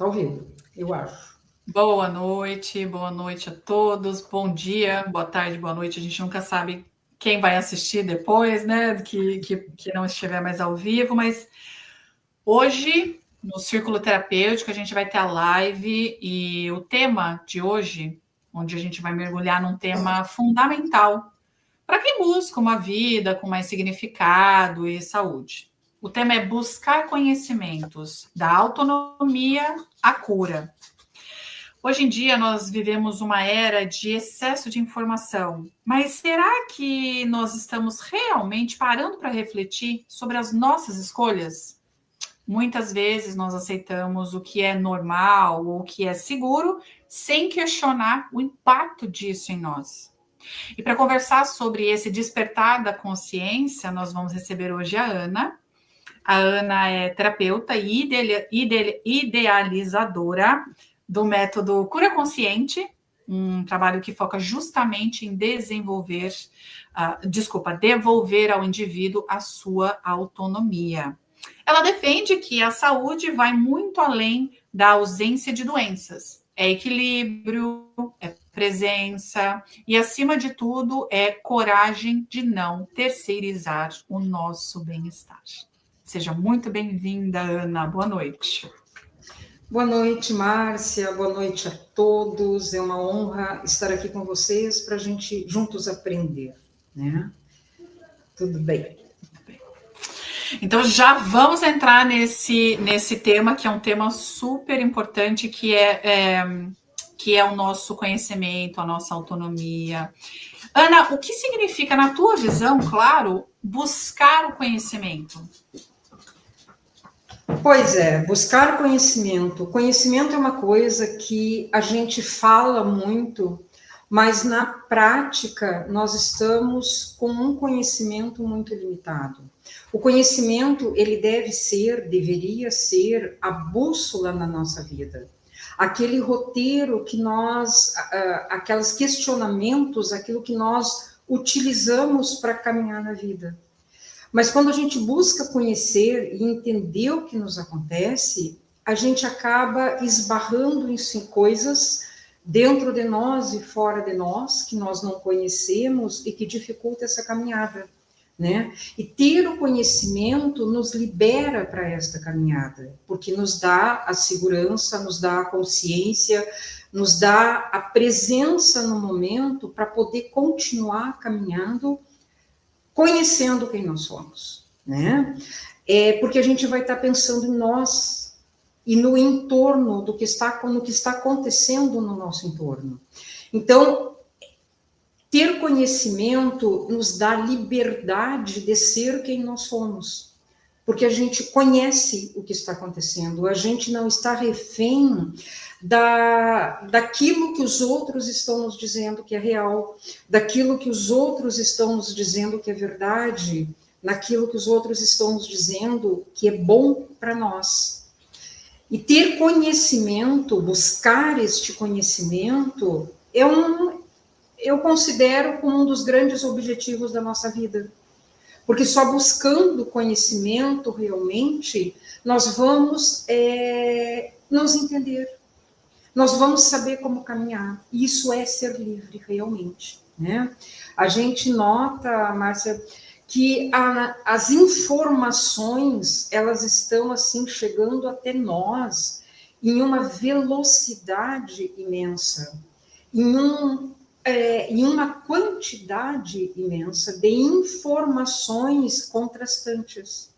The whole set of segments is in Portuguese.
Tá ouvindo, eu acho. Boa noite a todos. Bom dia, boa tarde, boa noite. A gente nunca sabe quem vai assistir depois, né? Que não estiver mais ao vivo, mas hoje, no Círculo Terapêutico, a gente vai ter a live e o tema de hoje, onde a gente vai mergulhar num tema fundamental para quem busca uma vida com mais significado e saúde. O tema é buscar conhecimentos, da autonomia à cura. Hoje em dia nós vivemos uma era de excesso de informação, mas será que nós estamos realmente parando para refletir sobre as nossas escolhas? Muitas vezes nós aceitamos o que é normal ou o que é seguro, sem questionar o impacto disso em nós. E para conversar sobre esse despertar da consciência, nós vamos receber hoje a Ana. A Ana é terapeuta e idealizadora do método Cura Consciente, um trabalho que foca justamente em devolver ao indivíduo a sua autonomia. Ela defende que a saúde vai muito além da ausência de doenças. É equilíbrio, é presença e, acima de tudo, é coragem de não terceirizar o nosso bem-estar. Seja muito bem-vinda, Ana. Boa noite. Boa noite, Márcia. Boa noite a todos. É uma honra estar aqui com vocês para a gente juntos aprender, né? Tudo bem. Então, já vamos entrar nesse tema, que é um tema super importante, que é o nosso conhecimento, a nossa autonomia. Ana, o que significa, na tua visão, claro, buscar o conhecimento? Pois é, buscar conhecimento. Conhecimento é uma coisa que a gente fala muito, mas na prática nós estamos com um conhecimento muito limitado. O conhecimento, ele deveria ser a bússola na nossa vida. Aquele roteiro que nós, aqueles questionamentos, aquilo que nós utilizamos para caminhar na vida. Mas quando a gente busca conhecer e entender o que nos acontece, a gente acaba esbarrando em coisas dentro de nós e fora de nós, que nós não conhecemos e que dificulta essa caminhada, né? E ter o conhecimento nos libera para esta caminhada, porque nos dá a segurança, nos dá a consciência, nos dá a presença no momento para poder continuar caminhando, conhecendo quem nós somos, né? Porque a gente vai estar pensando em nós e no entorno no que está acontecendo no nosso entorno. Então, ter conhecimento nos dá liberdade de ser quem nós somos, porque a gente conhece o que está acontecendo, a gente não está refém daquilo que os outros estão nos dizendo que é real, daquilo que os outros estão nos dizendo que é verdade, naquilo que os outros estão nos dizendo que é bom para nós. E ter conhecimento, buscar este conhecimento, eu considero como um dos grandes objetivos da nossa vida. Porque só buscando conhecimento realmente, nós vamos nos entender. Nós vamos saber como caminhar. Isso é ser livre, realmente, né? A gente nota, Márcia, que as informações, elas estão, assim, chegando até nós em uma velocidade imensa, em uma quantidade imensa de informações contrastantes.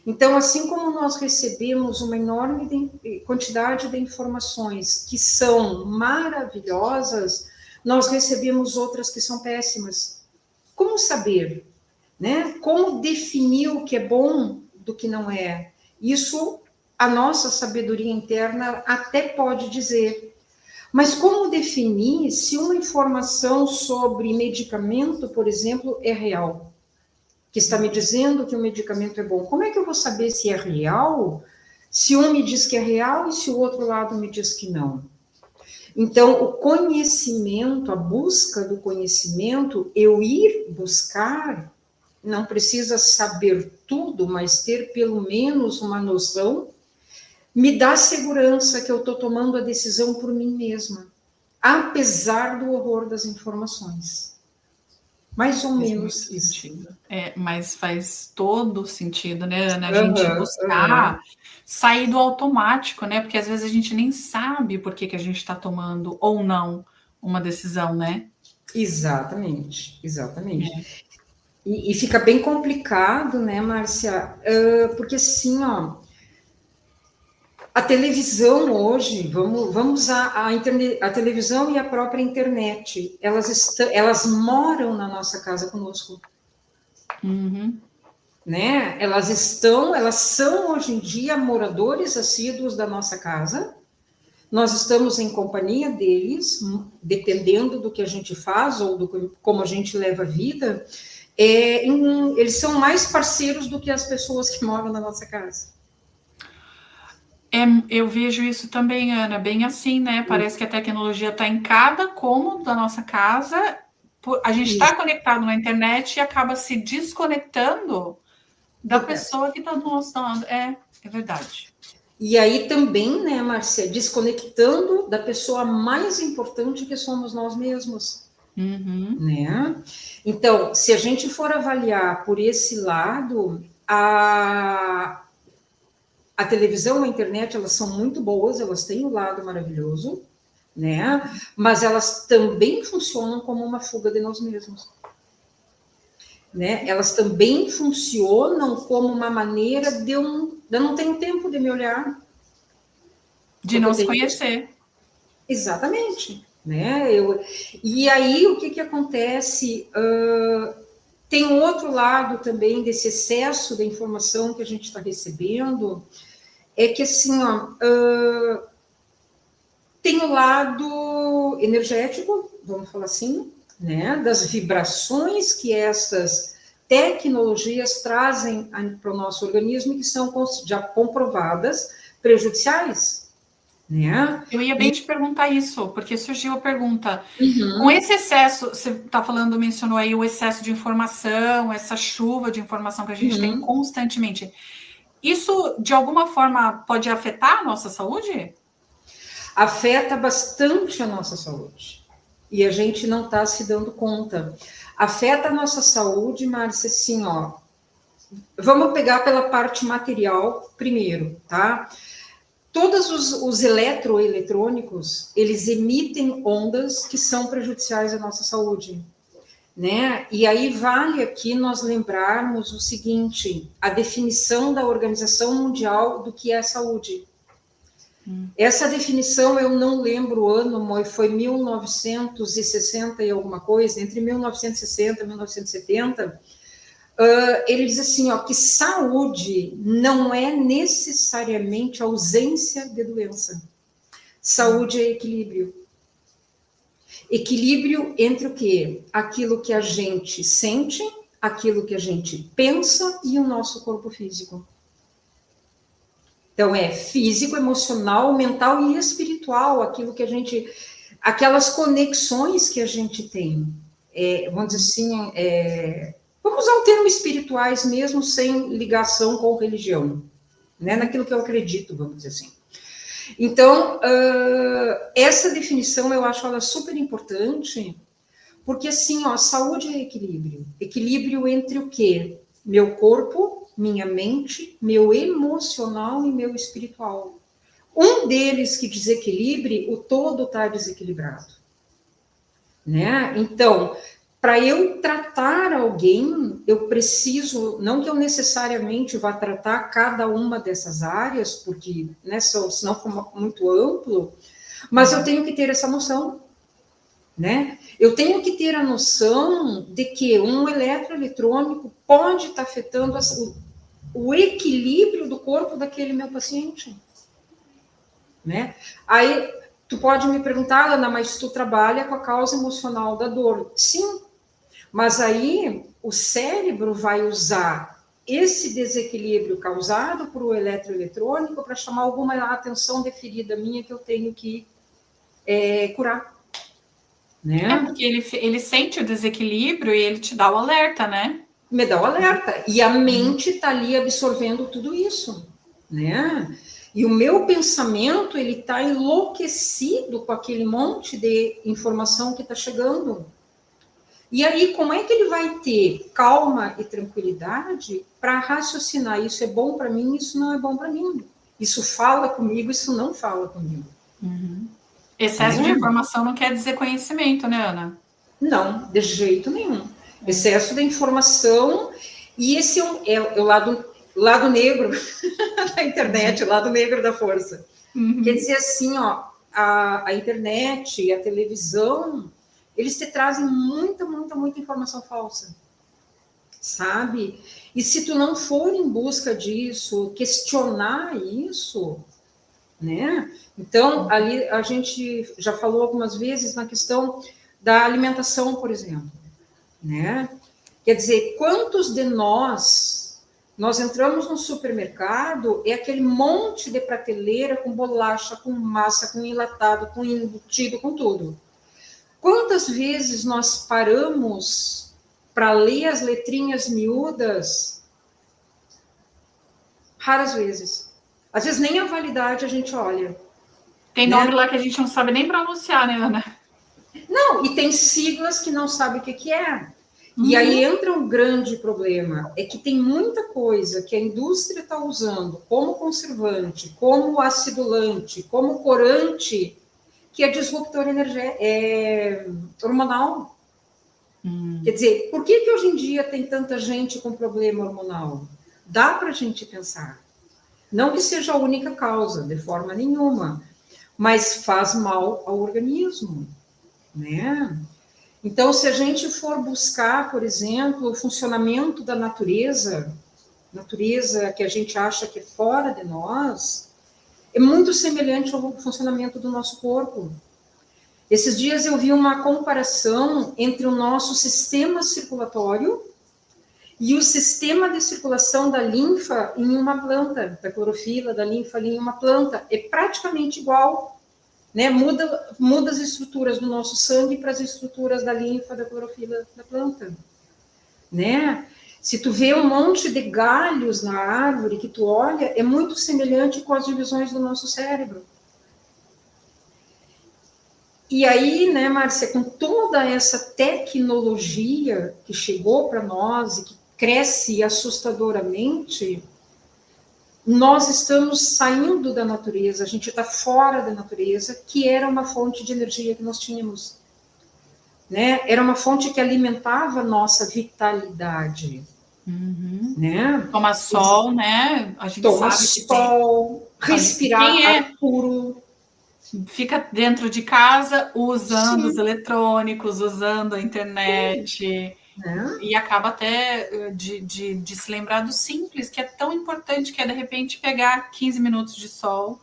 Então, assim como nós recebemos uma enorme quantidade de informações que são maravilhosas, nós recebemos outras que são péssimas. Como saber, né? Como definir o que é bom do que não é? Isso a nossa sabedoria interna até pode dizer. Mas como definir se uma informação sobre medicamento, por exemplo, é real? Que está me dizendo que o medicamento é bom. Como é que eu vou saber se é real, se um me diz que é real e se o outro lado me diz que não? Então, o conhecimento, a busca do conhecimento, eu ir buscar, não precisa saber tudo, mas ter pelo menos uma noção, me dá segurança que eu estou tomando a decisão por mim mesma, apesar do horror das informações. Mais ou menos isso. Mas faz todo sentido, né, Ana? A gente buscar sair do automático, né? Porque às vezes a gente nem sabe por que a gente está tomando ou não uma decisão, né? Exatamente. E fica bem complicado, né, Márcia? Porque assim, ó, a televisão hoje, vamos usar a televisão e a própria internet, elas moram na nossa casa conosco. Uhum. Né? Elas são hoje em dia moradores assíduos da nossa casa. Nós estamos em companhia deles, dependendo do que a gente faz ou como a gente leva a vida. Eles são mais parceiros do que as pessoas que moram na nossa casa. Eu vejo isso também, Ana, bem assim, né? Parece que a tecnologia está em cada cômodo da nossa casa. A gente está conectado na internet e acaba se desconectando da pessoa que está do nosso lado. É verdade. E aí também, né, Márcia, desconectando da pessoa mais importante que somos nós mesmos. Uhum. Né? Então, se a gente for avaliar por esse lado, a televisão e a internet, elas são muito boas, elas têm um lado maravilhoso, né? Mas elas também funcionam como uma fuga de nós mesmos. Né? Elas também funcionam como uma maneira de eu não tenho tempo de me olhar. De não se conhecer. Exatamente. Né? E aí, o que acontece? Tem um outro lado também desse excesso de informação que a gente está recebendo, é que, assim, ó, tem o lado energético, vamos falar assim, né, das vibrações que essas tecnologias trazem para o nosso organismo e que são já comprovadas prejudiciais. Né? Eu ia bem te perguntar isso, porque surgiu a pergunta. Com esse excesso, você está falando, mencionou aí o excesso de informação, essa chuva de informação que a gente tem constantemente. Isso, de alguma forma, pode afetar a nossa saúde? Afeta bastante a nossa saúde. E a gente não está se dando conta. Afeta a nossa saúde, Márcia, assim, ó. Vamos pegar pela parte material primeiro, tá? Todos os eletroeletrônicos, eles emitem ondas que são prejudiciais à nossa saúde. Né? E aí vale aqui nós lembrarmos o seguinte, a definição da Organização Mundial do que é saúde. Essa definição, eu não lembro o ano, mas foi 1960 e alguma coisa, entre 1960 e 1970, ele diz assim, ó, que saúde não é necessariamente ausência de doença. Saúde é equilíbrio. Equilíbrio entre o quê? Aquilo que a gente sente, aquilo que a gente pensa e o nosso corpo físico. Então, é físico, emocional, mental e espiritual, aquilo que a gente... Aquelas conexões que a gente tem. Vamos dizer assim, vamos usar o termo espirituais mesmo, sem ligação com religião. Né? Naquilo que eu acredito, vamos dizer assim. Então, essa definição eu acho ela super importante, porque assim, ó, saúde é equilíbrio. Equilíbrio entre o quê? Meu corpo, minha mente, meu emocional e meu espiritual. Um deles que desequilibre, o todo está desequilibrado. Né? Então, para eu tratar alguém, eu preciso, não que eu necessariamente vá tratar cada uma dessas áreas, porque né, senão fica muito amplo, mas eu tenho que ter essa noção. Né? Eu tenho que ter a noção de que um eletroeletrônico pode estar afetando o equilíbrio do corpo daquele meu paciente. Né? Aí, tu pode me perguntar, Ana, mas tu trabalha com a causa emocional da dor. Sim, mas aí o cérebro vai usar esse desequilíbrio causado por o eletroeletrônico para chamar alguma atenção de ferida minha que eu tenho que curar. Né? Porque ele sente o desequilíbrio e ele te dá o alerta, né? Me dá o alerta. E a mente está ali absorvendo tudo isso. né? E o meu pensamento, ele está enlouquecido com aquele monte de informação que está chegando. E aí, como é que ele vai ter calma e tranquilidade para raciocinar? Isso é bom para mim, isso não é bom para mim. Isso fala comigo, isso não fala comigo. Uhum. Excesso de informação não quer dizer conhecimento, né, Ana? Não, de jeito nenhum. Excesso de informação, e esse é o lado negro da internet, o lado negro da força. Quer dizer assim, ó, a internet e a televisão, eles te trazem muita informação falsa, sabe? E se tu não for em busca disso, questionar isso, né? Então, ali a gente já falou algumas vezes na questão da alimentação, por exemplo, né? Quer dizer, quantos de nós entramos no supermercado, é aquele monte de prateleira com bolacha, com massa, com enlatado, com embutido, com tudo. Quantas vezes nós paramos para ler as letrinhas miúdas? Raras vezes. Às vezes nem a validade a gente olha. Tem nome lá que a gente não sabe nem pronunciar, né, Ana? Não, e tem siglas que não sabe o que é. E aí entra um grande problema, é que tem muita coisa que a indústria está usando como conservante, como acidulante, como corante, que é disruptor hormonal. Quer dizer, por que hoje em dia tem tanta gente com problema hormonal? Dá para a gente pensar. Não que seja a única causa, de forma nenhuma, mas faz mal ao organismo, né? Então, se a gente for buscar, por exemplo, o funcionamento da natureza que a gente acha que é fora de nós, é muito semelhante ao funcionamento do nosso corpo. Esses dias eu vi uma comparação entre o nosso sistema circulatório e o sistema de circulação da linfa em uma planta, da clorofila, da linfa ali em uma planta. É praticamente igual. Né? Muda as estruturas do nosso sangue para as estruturas da linfa, da clorofila da planta, né? Se tu vê um monte de galhos na árvore que tu olha, é muito semelhante com as divisões do nosso cérebro. E aí, né, Márcia, com toda essa tecnologia que chegou para nós e que cresce assustadoramente, nós estamos saindo da natureza, a gente está fora da natureza, que era uma fonte de energia que nós tínhamos. Né? Era uma fonte que alimentava a nossa vitalidade. Né? Toma sol, né? A gente toma sabe sol, que respirar ar puro. Fica dentro de casa usando os eletrônicos, usando a internet. E acaba até de se lembrar do simples, que é tão importante, que é, de repente, pegar 15 minutos de sol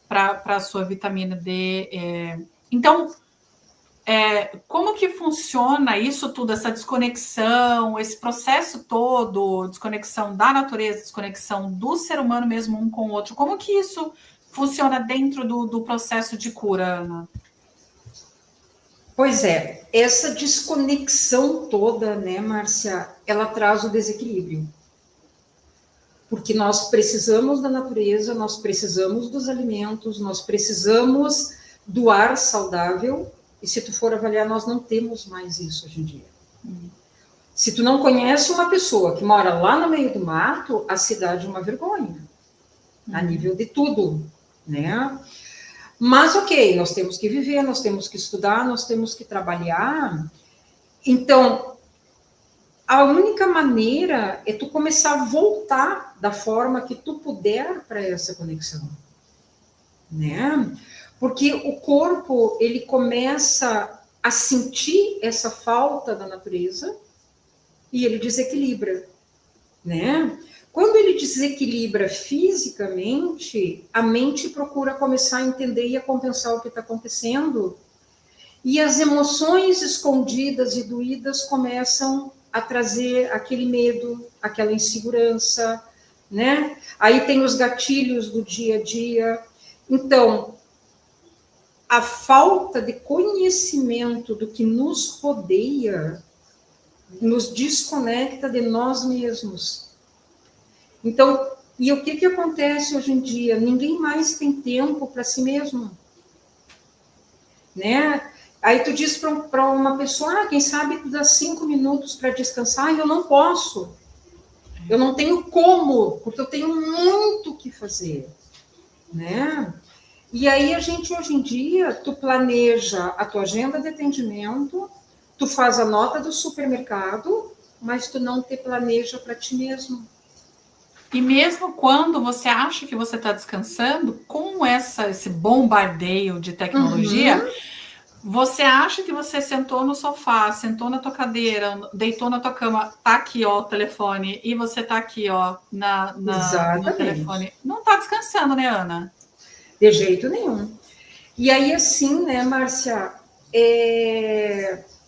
para a sua vitamina D. Então, como que funciona isso tudo, essa desconexão, esse processo todo, desconexão da natureza, desconexão do ser humano mesmo um com o outro? Como que isso funciona dentro do processo de cura, Ana? Pois é, essa desconexão toda, né, Márcia, ela traz o desequilíbrio. Porque nós precisamos da natureza, nós precisamos dos alimentos, nós precisamos do ar saudável, e se tu for avaliar, nós não temos mais isso hoje em dia. Se tu não conhece uma pessoa que mora lá no meio do mato, a cidade é uma vergonha, a nível de tudo, né? Mas, ok, nós temos que viver, nós temos que estudar, nós temos que trabalhar. Então, a única maneira é tu começar a voltar da forma que tu puder para essa conexão, né? Porque o corpo, ele começa a sentir essa falta da natureza e ele desequilibra, né? Quando ele desequilibra fisicamente, a mente procura começar a entender e a compensar o que está acontecendo. E as emoções escondidas e doídas começam a trazer aquele medo, aquela insegurança, né? Aí tem os gatilhos do dia a dia. Então, a falta de conhecimento do que nos rodeia nos desconecta de nós mesmos. Então, E o que acontece hoje em dia? Ninguém mais tem tempo para si mesmo, né? Aí tu diz para uma pessoa, quem sabe tu dá 5 minutos para descansar, e eu não posso. Eu não tenho como, porque eu tenho muito o que fazer, né? E aí a gente, hoje em dia, tu planeja a tua agenda de atendimento, tu faz a nota do supermercado, mas tu não te planeja para ti mesmo. E mesmo quando você acha que você está descansando, com esse bombardeio de tecnologia, você acha que você sentou no sofá, sentou na tua cadeira, deitou na tua cama, tá aqui, ó, o telefone, e você tá aqui, ó, no telefone. Não tá descansando, né, Ana? De jeito nenhum. E aí, assim, né, Márcia,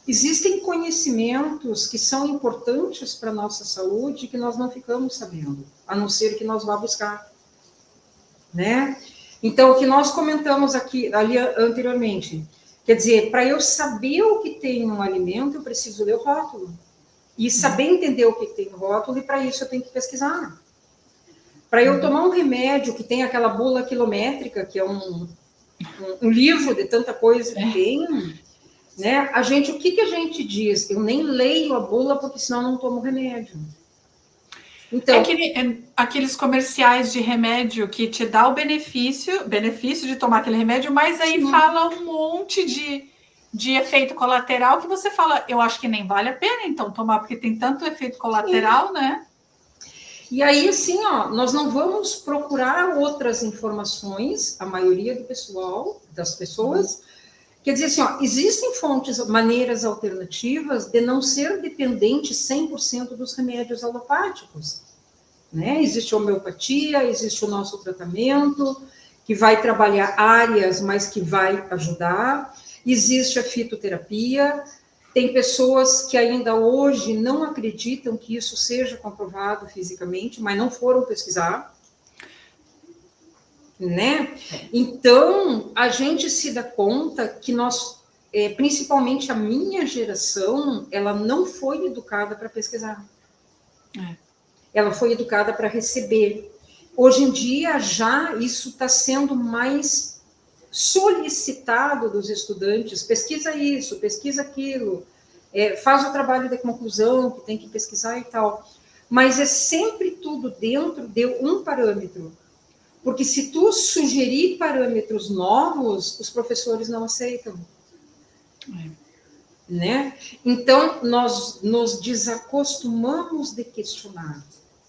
existem conhecimentos que são importantes para a nossa saúde que nós não ficamos sabendo, a não ser que nós vá buscar, né? Então, o que nós comentamos ali anteriormente, quer dizer, para eu saber o que tem no alimento, eu preciso ler o rótulo. E saber entender o que tem no rótulo, e para isso eu tenho que pesquisar. Para eu tomar um remédio que tem aquela bula quilométrica, que é um livro de tanta coisa que tem, né? O que a gente diz? Eu nem leio a bula, porque senão não tomo remédio. Então, aqueles comerciais de remédio que te dá o benefício de tomar aquele remédio, mas aí fala um monte de efeito colateral que você fala, eu acho que nem vale a pena então tomar, porque tem tanto efeito colateral, né? E aí, assim, ó, nós não vamos procurar outras informações, a maioria do pessoal, das pessoas. Quer dizer assim, ó, existem maneiras alternativas de não ser dependente 100% dos remédios alopáticos, né? Existe a homeopatia, existe o nosso tratamento, que vai trabalhar áreas, mas que vai ajudar. Existe a fitoterapia. Tem pessoas que ainda hoje não acreditam que isso seja comprovado fisicamente, mas não foram pesquisar, né? Então, a gente se dá conta que nós, principalmente a minha geração, ela não foi educada para pesquisar. Ela foi educada para receber. Hoje em dia, já isso está sendo mais solicitado dos estudantes, pesquisa isso, pesquisa aquilo, faz o trabalho de conclusão, que tem que pesquisar e tal. Mas é sempre tudo dentro de um parâmetro. Porque se tu sugerir parâmetros novos, os professores não aceitam. Né? Então, nós nos desacostumamos de questionar.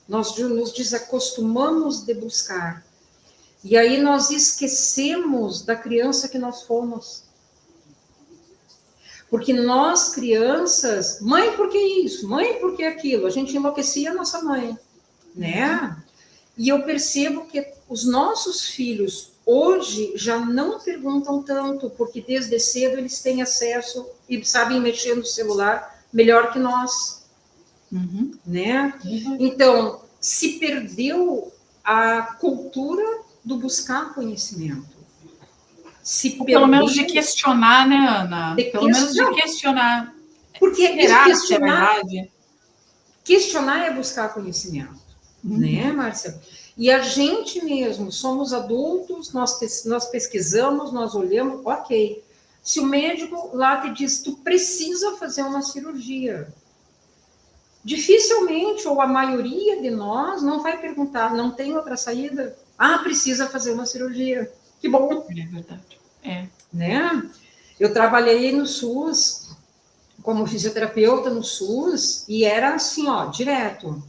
Nós nos desacostumamos de buscar. E aí nós esquecemos da criança que nós fomos. Porque nós, crianças, mãe, por que isso? Mãe, por que aquilo? A gente enlouquecia a nossa mãe, né? E eu percebo que os nossos filhos hoje já não perguntam tanto, porque desde cedo eles têm acesso e sabem mexer no celular melhor que nós, né? Então, se perdeu a cultura do buscar conhecimento. Pelo menos de questionar, né, Ana? Pelo menos de questionar. Porque será que é verdade? Questionar é buscar conhecimento, né, Márcia? E a gente mesmo, somos adultos, nós pesquisamos, nós olhamos, ok. Se o médico lá te diz, tu precisa fazer uma cirurgia, dificilmente, ou a maioria de nós, não vai perguntar, não tem outra saída? Ah, precisa fazer uma cirurgia. Que bom. É verdade. Né? Eu trabalhei no SUS, como fisioterapeuta no SUS, e era assim, ó, direto.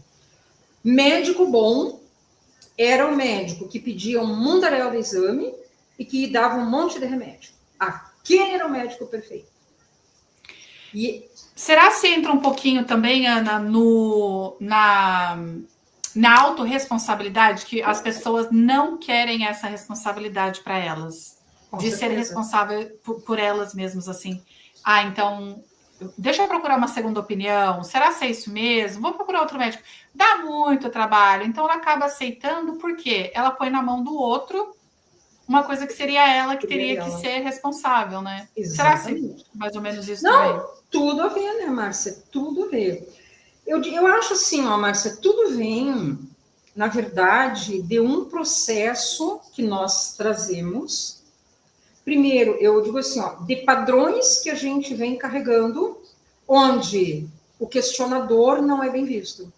Médico bom era o médico que pedia um mundaréu de exame e que dava um monte de remédio. Aquele era o médico perfeito. Será que entra um pouquinho também, Ana, na autorresponsabilidade, que as pessoas não querem essa responsabilidade para elas? De ser responsável por elas mesmas, assim. Então, deixa eu procurar uma segunda opinião. Será que é isso mesmo? Vou procurar outro médico. Dá muito trabalho. Então, ela acaba aceitando porque ela põe na mão do outro uma coisa que seria ela que teria que ser responsável, né? Exatamente. Será que mais ou menos isso não, também? Tudo a ver, né, Márcia? Tudo a ver. Eu acho assim, ó, Márcia, tudo vem na verdade, de um processo que nós trazemos. Primeiro, eu digo assim, ó, de padrões que a gente vem carregando, onde o questionador não é bem visto,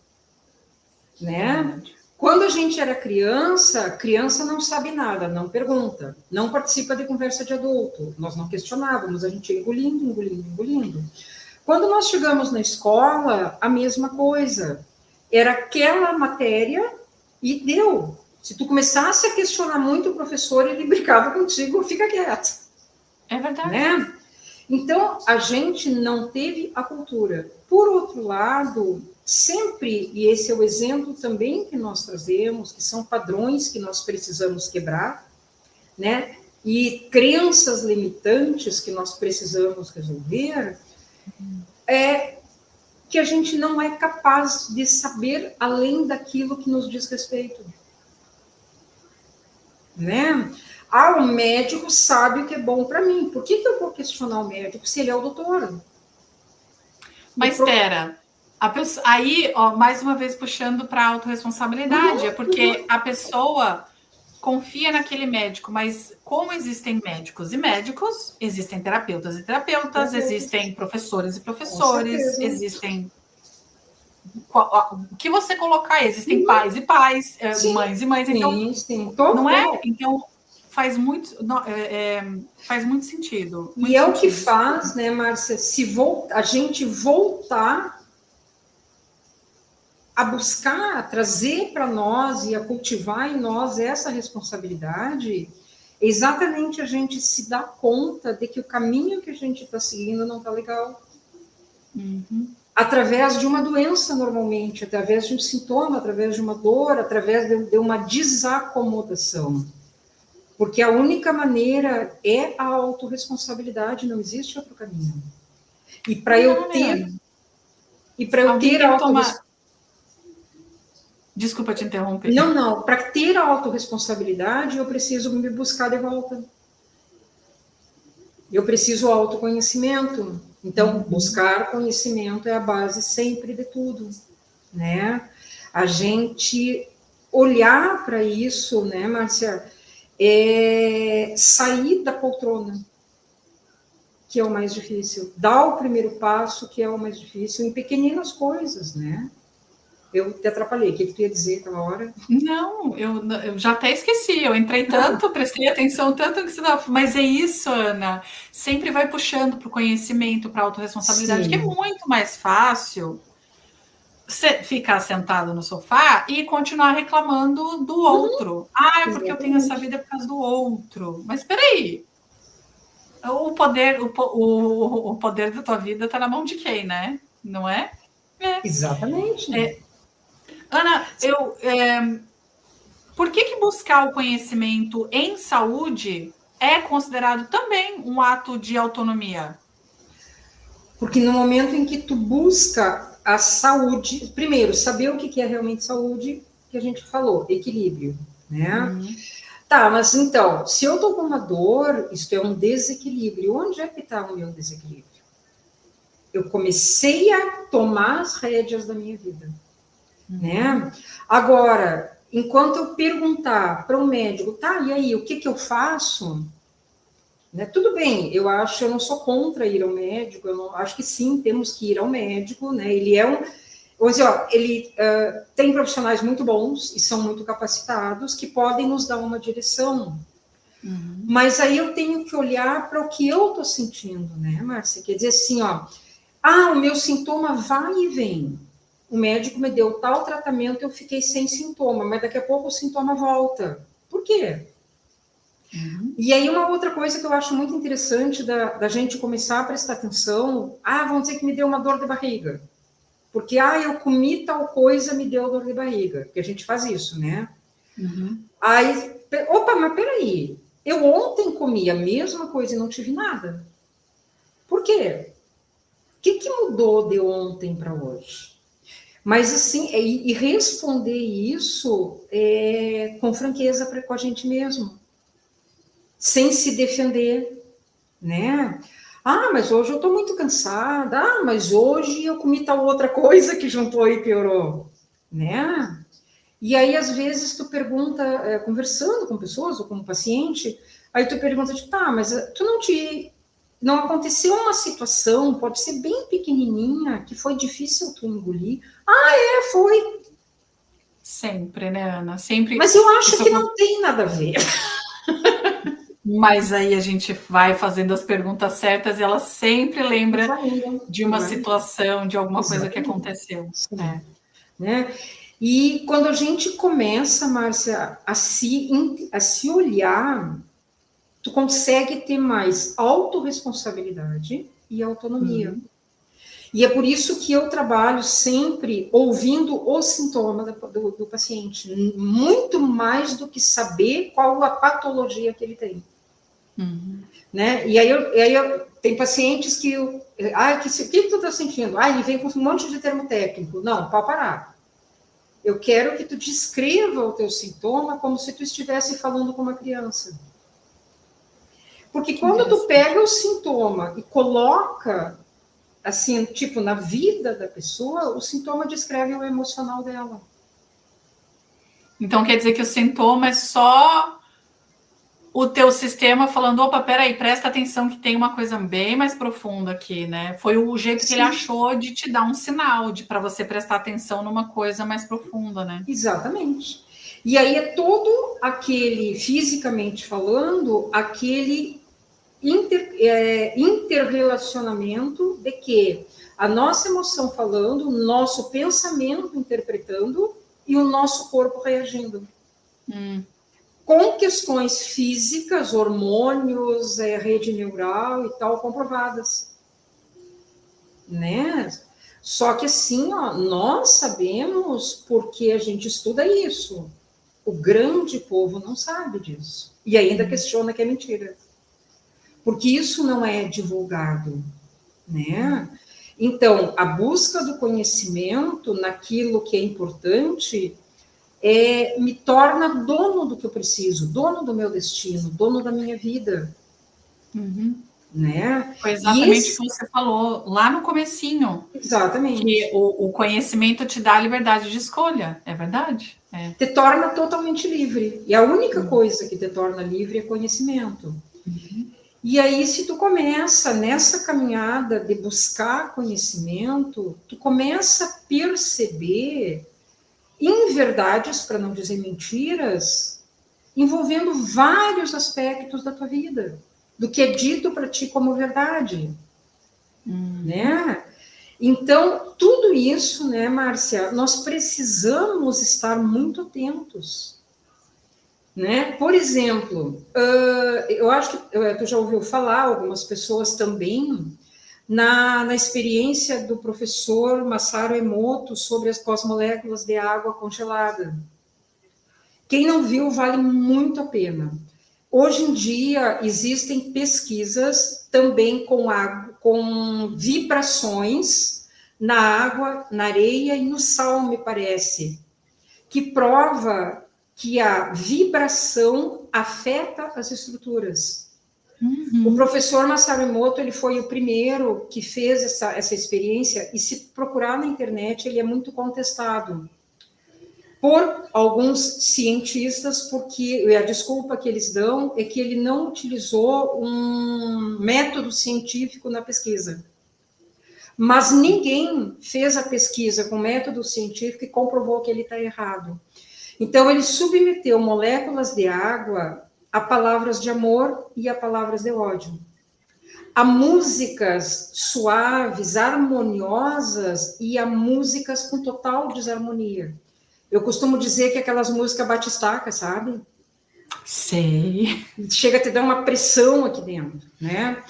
né? Quando a gente era criança, criança não sabe nada, não pergunta, não participa de conversa de adulto. Nós não questionávamos, a gente ia engolindo, engolindo, engolindo. Quando nós chegamos na escola, a mesma coisa. Era aquela matéria e deu. Se tu começasse a questionar muito o professor, ele brincava contigo, fica quieto. É verdade. Né? Então, a gente não teve a cultura. Por outro lado, sempre, e esse é o exemplo também que nós trazemos, que são padrões que nós precisamos quebrar, né? E crenças limitantes que nós precisamos resolver, é que a gente não é capaz de saber além daquilo que nos diz respeito. Né? Ah, o médico sabe o que é bom para mim. Por que eu vou questionar o médico se ele é o doutor? Mas espera, aí, ó, mais uma vez puxando para a autorresponsabilidade, é porque a pessoa confia naquele médico, mas como existem médicos e médicos, existem terapeutas e terapeutas, existem professores e professores, existem o que você colocar, existem pais e pais, mães e mães, então não é? Então faz muito sentido. E é o que faz, né, Márcia, a gente voltar a buscar, a trazer para nós e a cultivar em nós essa responsabilidade, exatamente a gente se dá conta de que o caminho que a gente está seguindo não está legal. Uhum. Através de uma doença, normalmente, através de um sintoma, através de uma dor, através de uma desacomodação. Porque a única maneira é a autorresponsabilidade, não existe outro caminho. E para eu ter... E para eu ter a autorresponsabilidade... Desculpa te interromper. Não. Para ter a autorresponsabilidade, eu preciso me buscar de volta. Eu preciso autoconhecimento. Então, buscar conhecimento é a base sempre de tudo, né? A gente olhar para isso, né, Márcia, é sair da poltrona, que é o mais difícil. Dar o primeiro passo, que é o mais difícil, em pequeninas coisas, né? Eu te atrapalhei. O que tu ia dizer aquela hora? Não, eu já até esqueci. Eu entrei tanto, prestei atenção tanto que você dava. Mas é isso, Ana. Sempre vai puxando para o conhecimento, para a autorresponsabilidade, que é muito mais fácil você ficar sentado no sofá e continuar reclamando do outro. É porque eu tenho essa vida por causa do outro. Mas espera aí. O poder da tua vida está na mão de quem, né? Não é? Exatamente. Ana, por que buscar o conhecimento em saúde é considerado também um ato de autonomia? Porque no momento em que tu busca a saúde, primeiro, saber o que é realmente saúde, que a gente falou, equilíbrio, né? Tá, mas então, se eu tô com uma dor, isso é um desequilíbrio. Onde é que está o meu desequilíbrio? Eu comecei a tomar as rédeas da minha vida, né? Agora, enquanto eu perguntar para um médico, tá, e aí, o que eu faço? Né? Tudo bem, eu não sou contra ir ao médico, acho que sim, temos que ir ao médico, né? Ele é vamos dizer, ele tem profissionais muito bons e são muito capacitados que podem nos dar uma direção. Mas aí eu tenho que olhar para o que eu estou sentindo, né, Márcia? Quer dizer assim, ó, o meu sintoma vai e vem. O médico me deu tal tratamento, eu fiquei sem sintoma, mas daqui a pouco o sintoma volta. Por quê? E aí uma outra coisa que eu acho muito interessante da gente começar a prestar atenção, vamos dizer que me deu uma dor de barriga. Porque, eu comi tal coisa, me deu dor de barriga. Porque a gente faz isso, né? Aí, mas peraí, eu ontem comi a mesma coisa e não tive nada. Por quê? O que mudou de ontem para hoje? Mas, assim, e responder isso com franqueza com a gente mesmo. Sem se defender, né? Mas hoje eu estou muito cansada. Mas hoje eu comi tal outra coisa que juntou e piorou, né? E aí, às vezes, tu pergunta, conversando com pessoas ou com um paciente, aí tu pergunta, tipo, tá, mas tu não aconteceu uma situação, pode ser bem pequenininha, que foi difícil tu engolir? Foi. Sempre, né, Ana? Sempre. Mas eu acho Isso, que não tem nada a ver. mas aí a gente vai fazendo as perguntas certas e ela sempre lembra de uma situação, de alguma coisa que aconteceu. Né? E quando a gente começa, Márcia, a se olhar, tu consegue ter mais autorresponsabilidade e autonomia. E é por isso que eu trabalho sempre ouvindo o sintoma do paciente, muito mais do que saber qual a patologia que ele tem. Né? E aí tem pacientes que o que tu está sentindo? Ele vem com um monte de termo técnico. Não, pode parar. Eu quero que tu descreva o teu sintoma como se tu estivesse falando com uma criança. Porque quando tu pega o sintoma e coloca, assim, tipo, na vida da pessoa, o sintoma descreve o emocional dela. Então, quer dizer que o sintoma é só o teu sistema falando, opa, peraí, presta atenção que tem uma coisa bem mais profunda aqui, né? Foi o jeito que ele achou de te dar um sinal, para você prestar atenção numa coisa mais profunda, né? Exatamente. E aí é todo aquele, fisicamente falando, aquele interrelacionamento de que a nossa emoção falando, o nosso pensamento interpretando e o nosso corpo reagindo. Com questões físicas, hormônios, rede neural e tal, comprovadas. Né? Só que assim, nós sabemos porque a gente estuda isso. O grande povo não sabe disso. E ainda questiona que é mentira. Porque isso não é divulgado, né? Então, a busca do conhecimento naquilo que é importante me torna dono do que eu preciso, dono do meu destino, dono da minha vida. Né? Foi exatamente o que você falou lá no comecinho. Exatamente. Que o conhecimento te dá a liberdade de escolha, é verdade? Te torna totalmente livre. E a única coisa que te torna livre é conhecimento. E aí, se tu começa nessa caminhada de buscar conhecimento, tu começa a perceber inverdades, para não dizer mentiras, envolvendo vários aspectos da tua vida, do que é dito para ti como verdade. Né? Então, tudo isso, né, Márcia, nós precisamos estar muito atentos. Né? Por exemplo, eu acho que tu já ouviu falar, algumas pessoas também, na experiência do professor Masaru Emoto sobre as moléculas de água congelada. Quem não viu, vale muito a pena. Hoje em dia, existem pesquisas também com vibrações na água, na areia e no sal, me parece, que prova que a vibração afeta as estruturas. O professor Masaru Emoto, ele foi o primeiro que fez essa experiência, e se procurar na internet, ele é muito contestado por alguns cientistas, porque a desculpa que eles dão é que ele não utilizou um método científico na pesquisa. Mas ninguém fez a pesquisa com método científico e comprovou que ele está errado. Então, ele submeteu moléculas de água a palavras de amor e a palavras de ódio. A músicas suaves, harmoniosas e a músicas com total desarmonia. Eu costumo dizer que aquelas músicas batistaca, sabe? Sei. Chega a te dar uma pressão aqui dentro, né?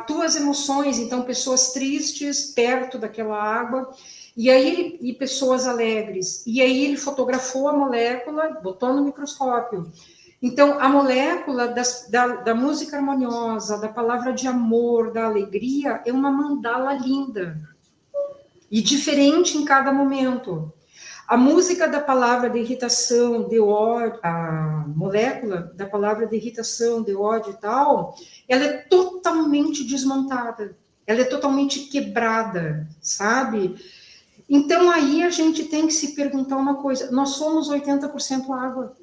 Tuas emoções, então, pessoas tristes perto daquela água, e pessoas alegres. E aí ele fotografou a molécula, botou no microscópio. Então, a molécula da música harmoniosa, da palavra de amor, da alegria, é uma mandala linda. E diferente em cada momento. A música da palavra de irritação, de ódio, a molécula da palavra de irritação, de ódio e tal, ela é totalmente desmontada. Ela é totalmente quebrada, sabe? Então, aí a gente tem que se perguntar uma coisa: nós somos 80% água.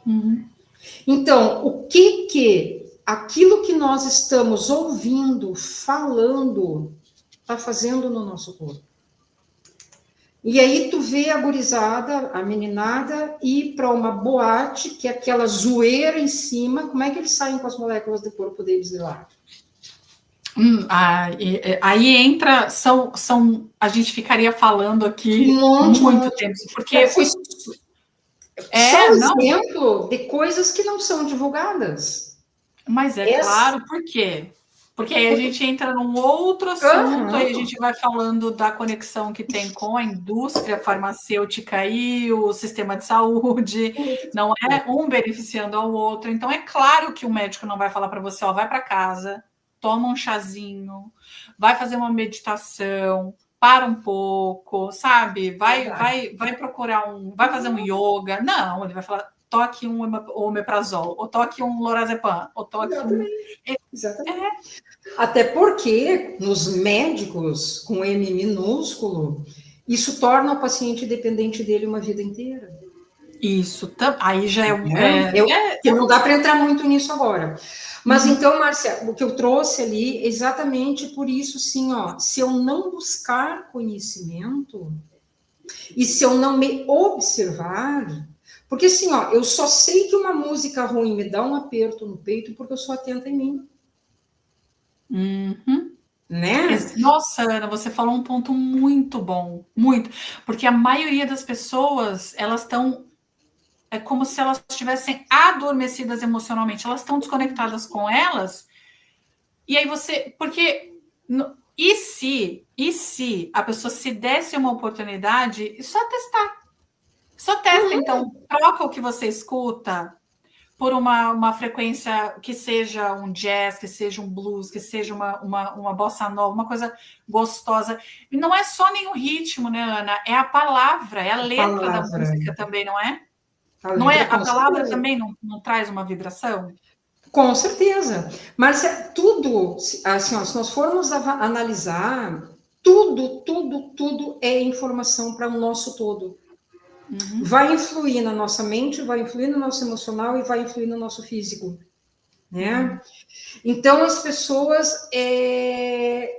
Uhum. Então, o que aquilo que nós estamos ouvindo, falando, está fazendo no nosso corpo? E aí tu vê a gurizada, a meninada, ir para uma boate, que é aquela zoeira em cima. Como é que eles saem com as moléculas do corpo deles de lá? Aí entra, a gente ficaria falando aqui Um muito monte. tempo, porque São não, exemplo de coisas que não são divulgadas. mas é claro, por quê? Porque aí a gente entra num outro assunto, aí a gente vai falando da conexão que tem com a indústria farmacêutica e o sistema de saúde, não é um beneficiando ao outro. Então, é claro que o médico não vai falar para você, ó, vai para casa, toma um chazinho, vai fazer uma meditação, para um pouco, sabe? Vai procurar vai fazer um yoga. Não, ele vai falar, toque um omeprazol, ou toque um lorazepam, ou toque Exatamente. Até porque nos médicos com M minúsculo, isso torna o paciente dependente dele uma vida inteira. Isso, aí já que não dá para entrar muito nisso agora. Mas então, Márcia, o que eu trouxe ali, exatamente por isso, sim, ó, se eu não buscar conhecimento e se eu não me observar, porque assim, ó, eu só sei que uma música ruim me dá um aperto no peito porque eu sou atenta em mim. Né? Nossa, Ana, você falou um ponto muito bom, muito, porque a maioria das pessoas, elas estão, é como se elas estivessem adormecidas emocionalmente, elas estão desconectadas com elas, e aí porque, e se a pessoa se desse uma oportunidade, só testa, então, troca o que você escuta, por uma frequência que seja um jazz, que seja um blues, que seja uma bossa nova, uma coisa gostosa. E não é só nem o ritmo, né, Ana? É a palavra, é a letra da música também, não é? Não é? A palavra também não traz uma vibração? Com certeza. Mas tudo, assim, ó, se nós formos analisar, tudo é informação para o nosso todo. Vai influir na nossa mente, vai influir no nosso emocional e vai influir no nosso físico, né? Então as pessoas é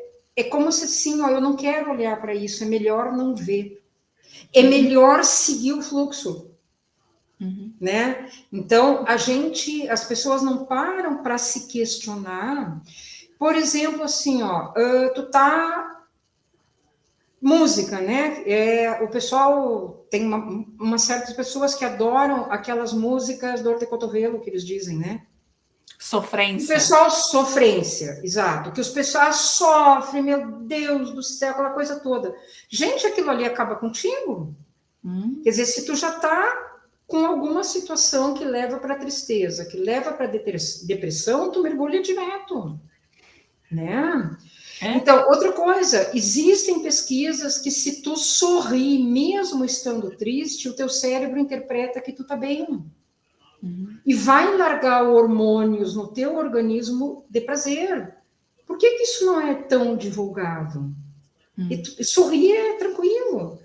como se assim, ó, eu não quero olhar para isso, é melhor não ver, é melhor seguir o fluxo, né? Então as pessoas não param para se questionar. Por exemplo, assim, ó, tu tá música, né? O pessoal tem uma certas pessoas que adoram aquelas músicas dor de cotovelo que eles dizem, né? Sofrência. O pessoal sofrência, exato. Que os pessoal sofrem, meu Deus do céu, aquela coisa toda. Gente, aquilo ali acaba contigo. Quer dizer, se tu já tá com alguma situação que leva para tristeza, que leva para depressão, tu mergulha direto, né? Então, outra coisa, existem pesquisas que se tu sorrir, mesmo estando triste, o teu cérebro interpreta que tu tá bem. E vai largar hormônios no teu organismo de prazer. Por que isso não é tão divulgado? E sorrir é tranquilo,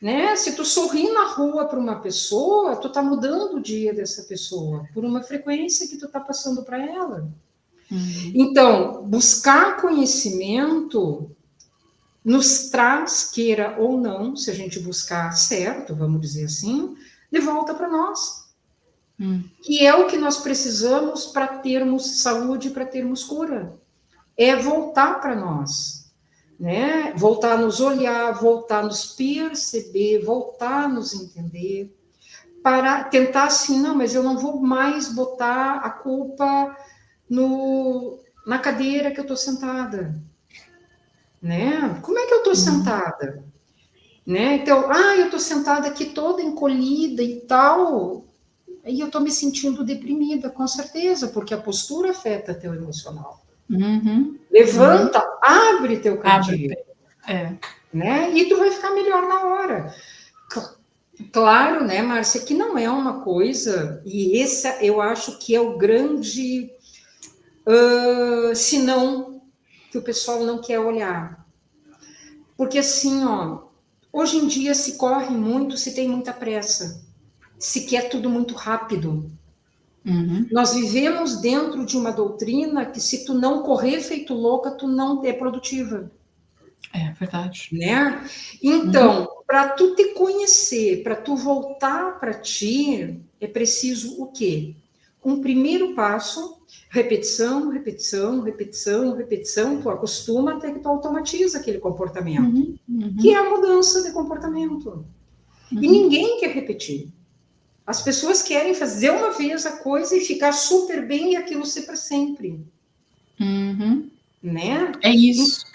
né? Se tu sorrir na rua para uma pessoa, tu tá mudando o dia dessa pessoa por uma frequência que tu tá passando para ela. Então, buscar conhecimento nos traz, queira ou não, se a gente buscar certo, vamos dizer assim, de volta para nós. Que é o que nós precisamos para termos saúde, para termos cura. É voltar para nós, né? Voltar a nos olhar, voltar a nos perceber, voltar a nos entender, para tentar assim, não, mas eu não vou mais botar a culpa na cadeira que eu estou sentada, né? Como é que eu estou sentada? Né? Então, eu estou sentada aqui toda encolhida e tal, e eu estou me sentindo deprimida, com certeza, porque a postura afeta teu emocional. Levanta, abre teu cantinho, né? E tu vai ficar melhor na hora. Claro, né, Márcia, que não é uma coisa, e esse eu acho que é o grande senão que o pessoal não quer olhar. Porque assim, ó, Hoje em dia se corre muito, se tem muita pressa, se quer tudo muito rápido. Nós vivemos dentro de uma doutrina que se tu não correr feito louca, tu não é produtiva. É verdade. Né? Então, para tu te conhecer, para tu voltar para ti, é preciso o quê? Um primeiro passo, repetição, repetição, repetição, repetição, tu acostuma até que tu automatiza aquele comportamento, que é a mudança de comportamento. E ninguém quer repetir. As pessoas querem fazer uma vez a coisa e ficar super bem e aquilo ser para sempre. Né? É isso.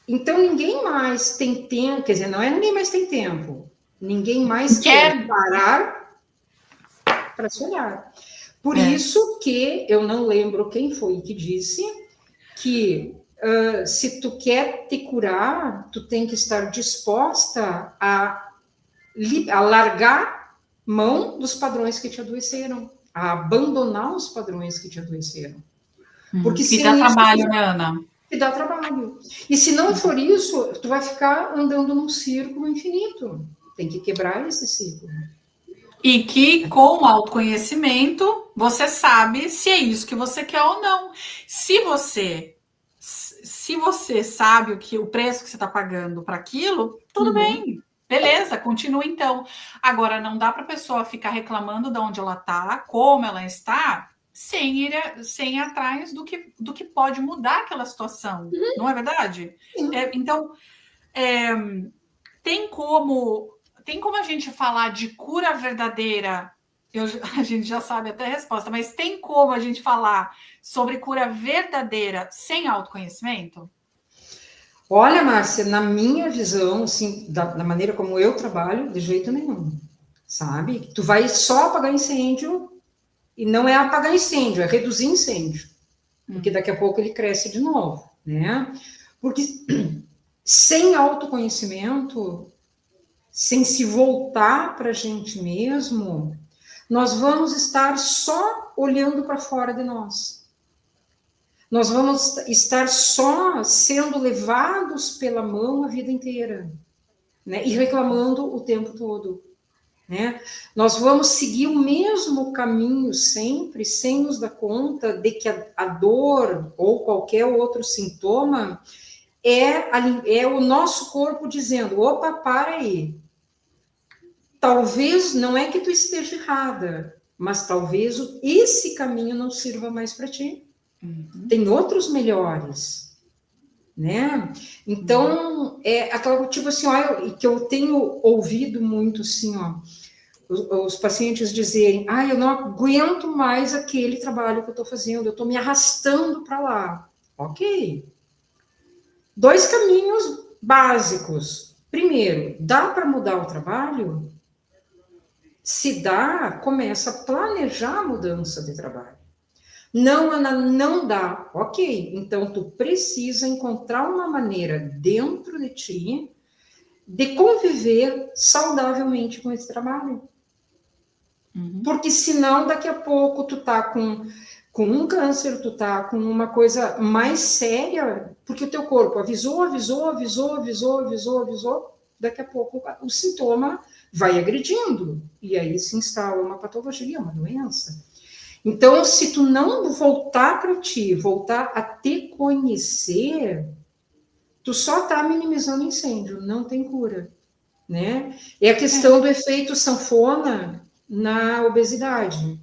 Então, ninguém mais tem tempo, quer dizer, não é ninguém mais tem tempo. Ninguém mais quer parar para se olhar. Por isso que eu não lembro quem foi que disse que se tu quer te curar, tu tem que estar disposta a largar mão dos padrões que te adoeceram, a abandonar os padrões que te adoeceram. Porque se dá trabalho, né, Ana? E dá trabalho. E se não for isso, tu vai ficar andando num círculo infinito. Tem que quebrar esse círculo. E que com o autoconhecimento, você sabe se é isso que você quer ou não. Se você sabe o preço que você está pagando para aquilo, tudo bem. Beleza, continua então. Agora, não dá para a pessoa ficar reclamando de onde ela está, como ela está, sem ir atrás do que pode mudar aquela situação. Não é verdade? Então, tem como a gente falar de cura verdadeira? A gente já sabe até a resposta, mas tem como a gente falar sobre cura verdadeira sem autoconhecimento? Olha, Márcia, na minha visão, assim, da maneira como eu trabalho, de jeito nenhum, sabe? Tu vai só apagar incêndio, e não é apagar incêndio, é reduzir incêndio, porque daqui a pouco ele cresce de novo, né? Porque sem autoconhecimento, sem se voltar para a gente mesmo, nós vamos estar só olhando para fora de nós. Nós vamos estar só sendo levados pela mão a vida inteira, né? E reclamando o tempo todo, né? Nós vamos seguir o mesmo caminho sempre, sem nos dar conta de que a dor ou qualquer outro sintoma é o nosso corpo dizendo, opa, para aí. Talvez não é que tu esteja errada, mas talvez esse caminho não sirva mais para ti. Tem outros melhores, né? Então, é aquela tipo assim, ó, que eu tenho ouvido muito assim, ó, os pacientes dizerem, eu não aguento mais aquele trabalho que eu estou fazendo, eu estou me arrastando para lá. Ok. 2 caminhos básicos. Primeiro, dá para mudar o trabalho? Se dá, começa a planejar a mudança de trabalho. Não, Ana, não dá. Ok, então tu precisa encontrar uma maneira dentro de ti de conviver saudavelmente com esse trabalho. Porque senão daqui a pouco tu tá com um câncer, tu tá com uma coisa mais séria, porque o teu corpo avisou, daqui a pouco o sintoma vai agredindo, e aí se instala uma patologia, uma doença. Então, se tu não voltar para ti, voltar a te conhecer, tu só tá minimizando incêndio, não tem cura, né? É a questão do efeito sanfona na obesidade.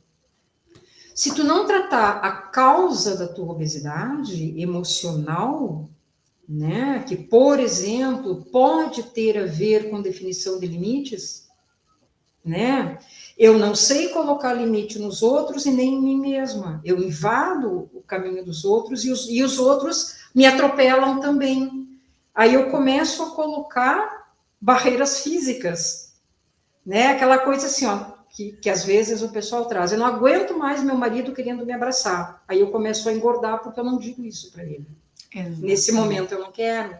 Se tu não tratar a causa da tua obesidade emocional, né, que, por exemplo, pode ter a ver com definição de limites, né? Eu não sei colocar limite nos outros e nem em mim mesma. Eu invado o caminho dos outros e os outros me atropelam também. Aí eu começo a colocar barreiras físicas, né? Aquela coisa assim, ó, que às vezes o pessoal traz. Eu não aguento mais meu marido querendo me abraçar. Aí eu começo a engordar porque eu não digo isso para ele. Exato. Nesse momento eu não quero,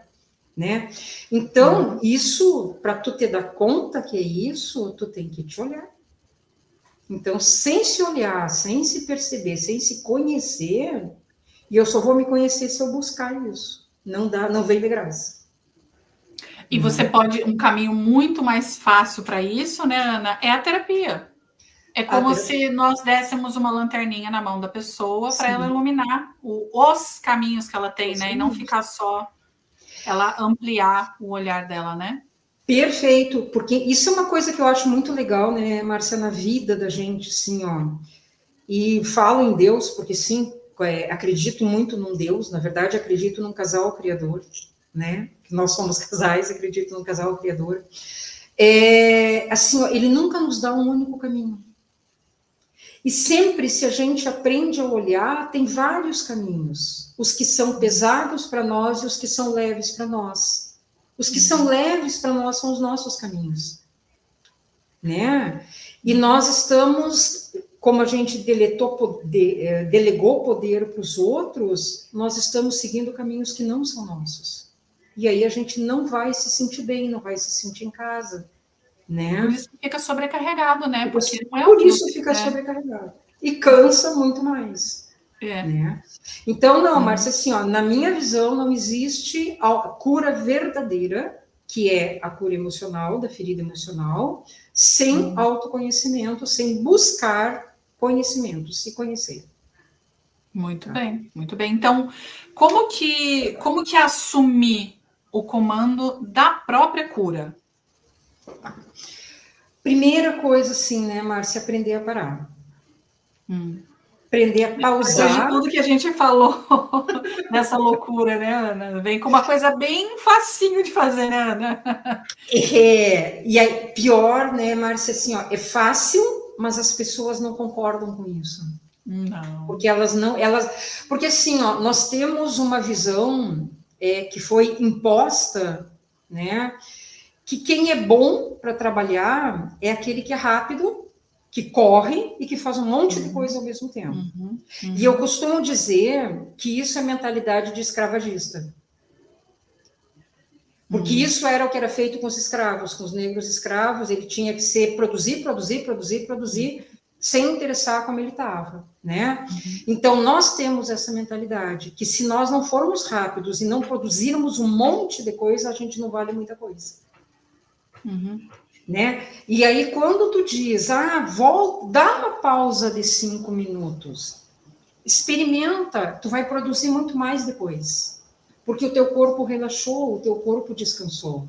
né? Então, isso, para tu te dar conta que é isso, tu tem que te olhar. Então, sem se olhar, sem se perceber, sem se conhecer, e eu só vou me conhecer se eu buscar isso. Não dá, não vem de graça. E você pode, um caminho muito mais fácil para isso, né, Ana, é a terapia. É como se nós dessemos uma lanterninha na mão da pessoa para ela iluminar os caminhos que ela tem, né? E não ficar só ela ampliar o olhar dela, né? Perfeito, porque isso é uma coisa que eu acho muito legal, né, Márcia, na vida da gente, assim, ó. E falo em Deus, porque sim, acredito muito num Deus, na verdade, acredito num casal criador, né? Nós somos casais, acredito num casal criador. Assim, ó, ele nunca nos dá um único caminho. E sempre, se a gente aprende a olhar, tem vários caminhos. Os que são pesados para nós e os que são leves para nós. Os que são leves para nós são os nossos caminhos. Né? E nós estamos, como a gente delegou poder para os outros, nós estamos seguindo caminhos que não são nossos. E aí a gente não vai se sentir bem, não vai se sentir em casa. Né? Por isso fica sobrecarregado, né? Porque por isso fica sobrecarregado. E cansa muito mais. Né? Então, não, Márcia, assim, ó, na minha visão, não existe a cura verdadeira, que é a cura emocional, da ferida emocional, sem autoconhecimento, sem buscar conhecimento, se conhecer. Muito bem, muito bem. Então, como que assumir o comando da própria cura? Primeira coisa, assim, né, Márcia, aprender a parar. Aprender a pausar. Depois de tudo que a gente falou nessa loucura, né, Ana? Vem com uma coisa bem facinho de fazer, né, Ana? E aí, pior, né, Márcia, assim, ó, é fácil, mas as pessoas não concordam com isso. Não. Porque porque assim, ó, nós temos uma visão que foi imposta, né, que quem é bom para trabalhar é aquele que é rápido, que corre e que faz um monte de coisa ao mesmo tempo. E eu costumo dizer que isso é mentalidade de escravagista. Porque isso era o que era feito com os escravos, com os negros escravos, ele tinha que ser produzir, sem interessar como ele estava, né? Então, nós temos essa mentalidade, que se nós não formos rápidos e não produzirmos um monte de coisa, a gente não vale muita coisa. Né? E aí, quando tu diz, dá uma pausa de 5 minutos, experimenta, tu vai produzir muito mais depois, porque o teu corpo relaxou, o teu corpo descansou.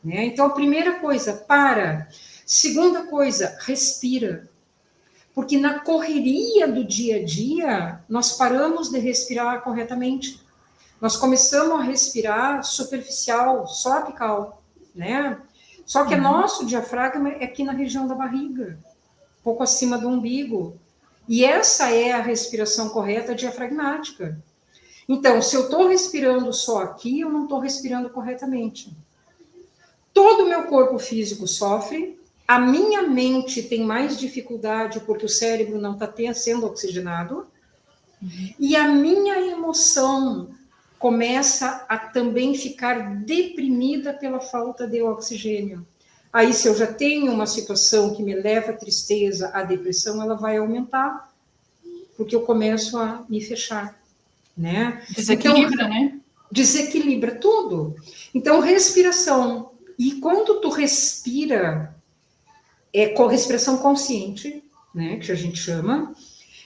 Né? Então, a primeira coisa, para. Segunda coisa, respira. Porque na correria do dia a dia, nós paramos de respirar corretamente. Nós começamos a respirar superficial, só apical, né? Só que nosso diafragma é aqui na região da barriga, um pouco acima do umbigo. E essa é a respiração correta diafragmática. Então, se eu estou respirando só aqui, eu não estou respirando corretamente. Todo o meu corpo físico sofre, a minha mente tem mais dificuldade porque o cérebro não está sendo oxigenado, e a minha emoção começa a também ficar deprimida pela falta de oxigênio. Aí, se eu já tenho uma situação que me leva à tristeza, à depressão, ela vai aumentar, porque eu começo a me fechar, né? Desequilibra, né? Desequilibra tudo. Então, respiração. E quando tu respira, com respiração consciente, né, que a gente chama.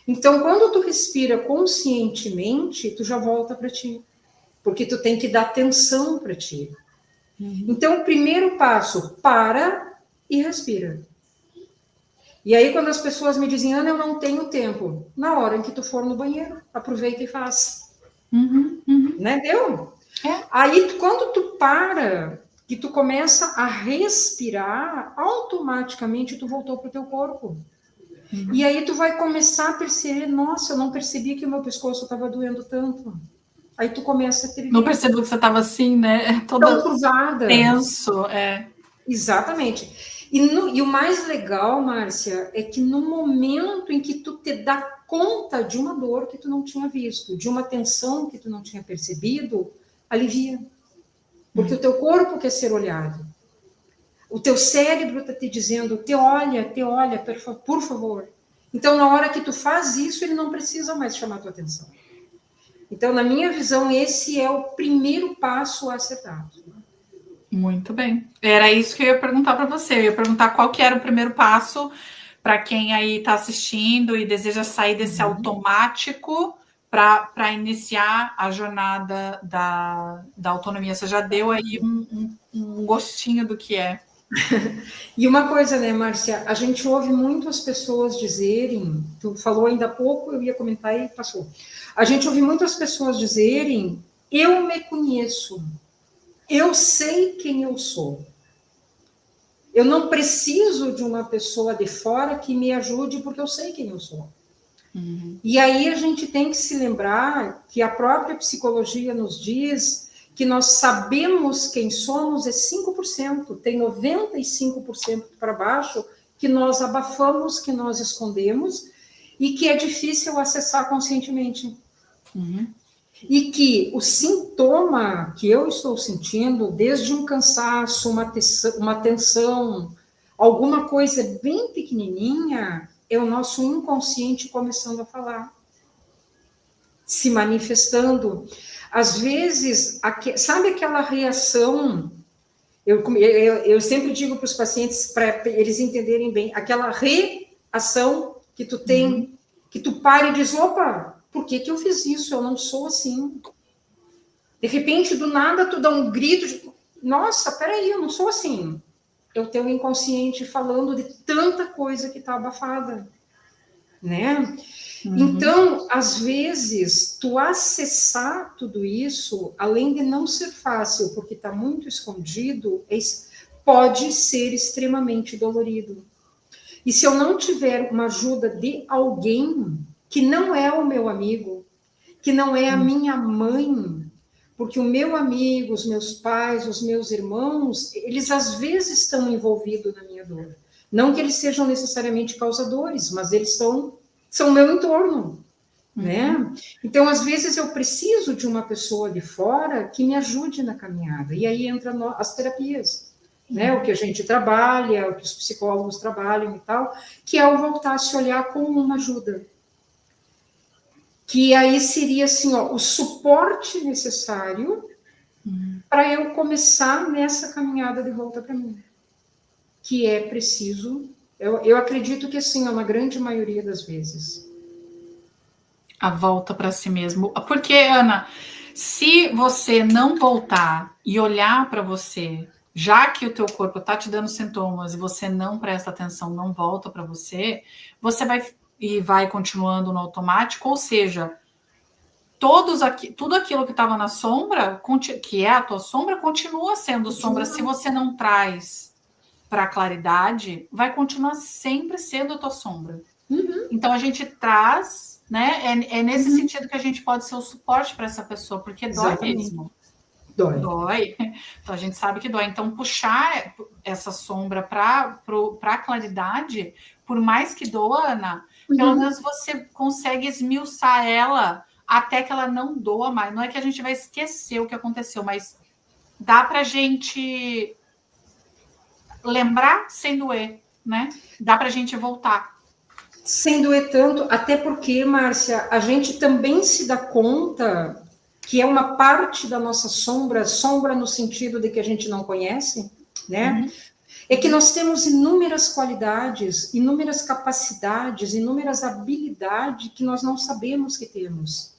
Então, quando tu respira conscientemente, tu já volta para ti. Porque tu tem que dar atenção para ti. Então, o primeiro passo, para e respira. E aí, quando as pessoas me dizem, Ana, eu não tenho tempo. Na hora em que tu for no banheiro, aproveita e faz. Né? Deu? Aí, quando tu para, que tu começa a respirar, automaticamente tu voltou para o teu corpo. E aí tu vai começar a perceber, nossa, eu não percebi que o meu pescoço estava doendo tanto. Aí tu começa a ter... Não percebeu que você estava assim, né? Toda curvada. Tenso, Exatamente. E o mais legal, Márcia, é que no momento em que tu te dá conta de uma dor que tu não tinha visto, de uma tensão que tu não tinha percebido, alivia. Porque o teu corpo quer ser olhado. O teu cérebro está te dizendo, te olha, por favor. Então, na hora que tu faz isso, ele não precisa mais chamar a tua atenção. Então, na minha visão, esse é o primeiro passo a ser dado. Muito bem. Era isso que eu ia perguntar para você. Eu ia perguntar qual que era o primeiro passo para quem aí está assistindo e deseja sair desse automático para iniciar a jornada da autonomia. Você já deu aí um gostinho do que é. E uma coisa, né, Márcia, a gente ouve muito as pessoas dizerem, tu falou ainda há pouco, eu ia comentar e passou. A gente ouve muito as pessoas dizerem, eu me conheço, eu sei quem eu sou. Eu não preciso de uma pessoa de fora que me ajude, porque eu sei quem eu sou. Uhum. E aí a gente tem que se lembrar que a própria psicologia nos diz que nós sabemos quem somos é 5%, tem 95% para baixo que nós abafamos, que nós escondemos e que é difícil acessar conscientemente. Uhum. E que o sintoma que eu estou sentindo, desde um cansaço, uma tensão, alguma coisa bem pequenininha, é o nosso inconsciente começando a falar, se manifestando. Às vezes, sabe aquela reação? Eu sempre digo para os pacientes, para eles entenderem bem, aquela reação que tu tem, que tu para e diz, opa, por que eu fiz isso? Eu não sou assim. De repente, do nada, tu dá um grito de, nossa, peraí, eu não sou assim. É o teu inconsciente falando de tanta coisa que está abafada, né? Então, às vezes, tu acessar tudo isso, além de não ser fácil, porque está muito escondido, pode ser extremamente dolorido. E se eu não tiver uma ajuda de alguém que não é o meu amigo, que não é a minha mãe, porque o meu amigo, os meus pais, os meus irmãos, eles às vezes estão envolvidos na minha dor. Não que eles sejam necessariamente causadores, mas eles são o meu entorno, né? Então, às vezes, eu preciso de uma pessoa de fora que me ajude na caminhada. E aí entram as terapias, né? O que a gente trabalha, o que os psicólogos trabalham e tal, que é o voltar a se olhar como uma ajuda. Que aí seria, assim, ó, o suporte necessário para eu começar nessa caminhada de volta para mim. Que é preciso... Eu acredito que, assim, na grande maioria das vezes. A volta para si mesmo. Porque, Ana, se você não voltar e olhar para você, já que o teu corpo está te dando sintomas e você não presta atenção, não volta para você, você vai continuando no automático, ou seja, tudo aquilo que estava na sombra, que é a tua sombra, continua sendo sombra. Se você não traz para a claridade, vai continuar sempre sendo a tua sombra. Então a gente traz, né? É nesse sentido que a gente pode ser o suporte para essa pessoa, porque dói mesmo. Dói. Então a gente sabe que dói. Então puxar essa sombra para a claridade, por mais que doa, Ana, pelo menos você consegue esmiuçar ela até que ela não doa mais. Não é que a gente vai esquecer o que aconteceu, mas dá para a gente lembrar sem doer, né? Dá para a gente voltar. Sem doer tanto, até porque, Márcia, a gente também se dá conta que é uma parte da nossa sombra no sentido de que a gente não conhece, né? É que nós temos inúmeras qualidades, inúmeras capacidades, inúmeras habilidades que nós não sabemos que temos.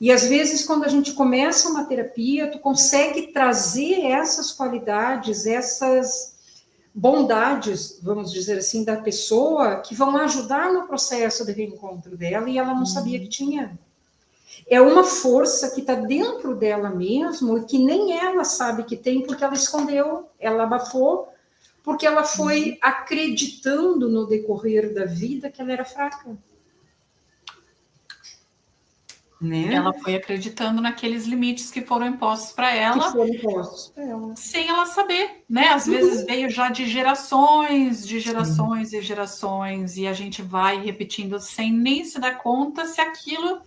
E às vezes, quando a gente começa uma terapia, tu consegue trazer essas qualidades, essas bondades, vamos dizer assim, da pessoa, que vão ajudar no processo de reencontro dela, e ela não sabia que tinha. É uma força que está dentro dela mesmo, e que nem ela sabe que tem, porque ela escondeu, ela abafou, porque ela foi acreditando no decorrer da vida que ela era fraca. Né? Ela foi acreditando naqueles limites que foram impostos para ela, sem ela saber, né? Às vezes veio já de gerações e gerações, e a gente vai repetindo sem nem se dar conta se aquilo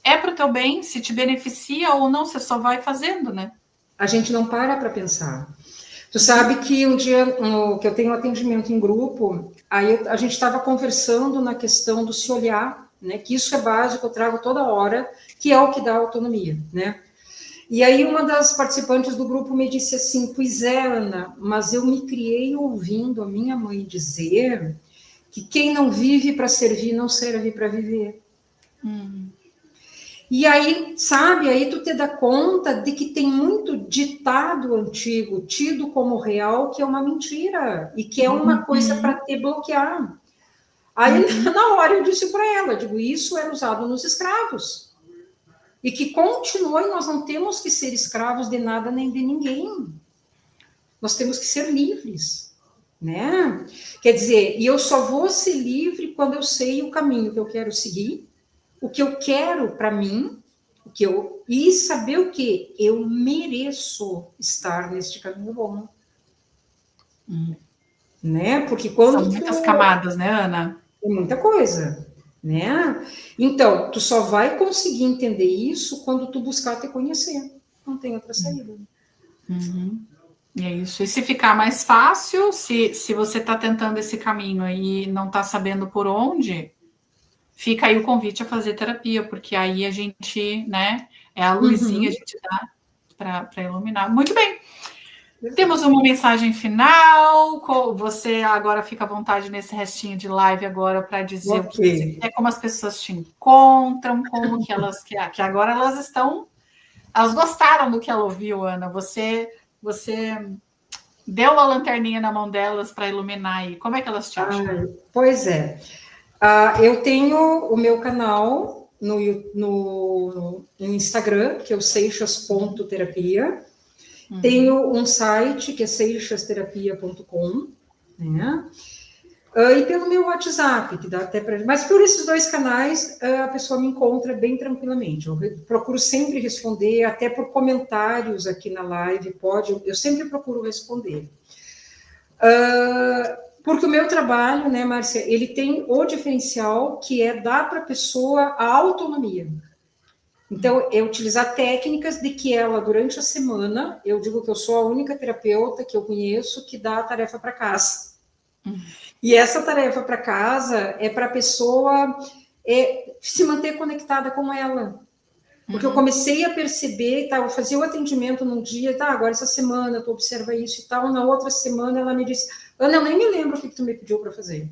é para o teu bem, se te beneficia ou não, você só vai fazendo, né? A gente não para pensar. Tu sabe que um dia que eu tenho atendimento em grupo, aí a gente estava conversando na questão do se olhar, né? Que isso é básico, eu trago toda hora, que é o que dá autonomia, né? E aí uma das participantes do grupo me disse assim, pois é, Ana, mas eu me criei ouvindo a minha mãe dizer que quem não vive para servir não serve para viver. E aí, sabe, aí tu te dá conta de que tem muito ditado antigo, tido como real, que é uma mentira e que é uma coisa para te bloquear. Aí, na hora, eu disse para ela, digo, isso era usado nos escravos. E que continue, nós não temos que ser escravos de nada nem de ninguém. Nós temos que ser livres, né? Quer dizer, e eu só vou ser livre quando eu sei o caminho que eu quero seguir, o que eu quero para mim, e saber o que eu mereço estar neste caminho bom. Né? Porque quando são muitas camadas, né, Ana? É muita coisa, né? Então, tu só vai conseguir entender isso quando tu buscar te conhecer. Não tem outra saída. É isso. E se ficar mais fácil, se você está tentando esse caminho e não está sabendo por onde, fica aí o convite a fazer terapia, porque aí a gente, né, é a luzinha, a gente dá para iluminar. Muito bem. Temos uma mensagem final. Você agora fica à vontade nesse restinho de live agora para dizer o que você quer, como as pessoas te encontram, como que elas que agora elas gostaram do que ela ouviu, Ana. Você deu a lanterninha na mão delas para iluminar aí. Como é que elas te acham? Pois é. Eu tenho o meu canal no Instagram, que é o seixas.terapia. Tenho um site que é seixasterapia.com, né? E pelo meu WhatsApp, que dá até para. Mas por esses dois canais, a pessoa me encontra bem tranquilamente. Eu procuro sempre responder, até por comentários aqui na live, eu sempre procuro responder. Porque o meu trabalho, né, Márcia, ele tem o diferencial que é dar para a pessoa a autonomia. Então, é utilizar técnicas de que ela, durante a semana, eu digo que eu sou a única terapeuta que eu conheço que dá a tarefa para casa. E essa tarefa para casa é para a pessoa se manter conectada com ela. Porque eu comecei a perceber, eu fazia o atendimento num dia, agora essa semana tu observa isso e tal, na outra semana ela me disse, Ana, eu nem me lembro o que tu me pediu para fazer.